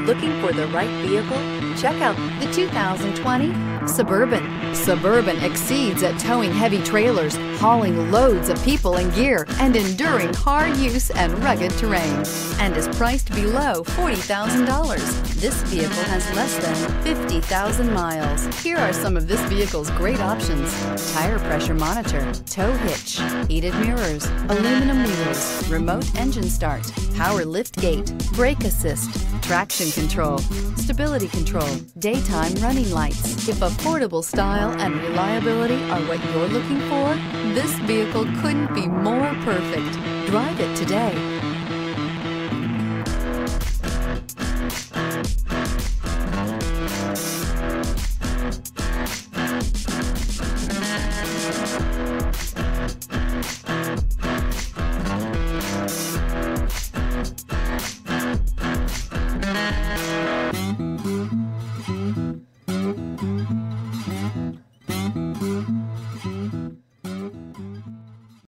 Looking for the right vehicle? Check out the 2020 Suburban. Suburban exceeds at towing heavy trailers, hauling loads of people and gear, and enduring hard use and rugged terrain, and is priced below $40,000. This vehicle has less than 50,000 miles. Here are some of this vehicle's great options: tire pressure monitor, tow hitch, heated mirrors, aluminum wheels, remote engine start, power lift gate, brake assist, traction control, stability control, daytime running lights. If affordable style and reliability are what you're looking for, this vehicle couldn't be more perfect. Drive it today.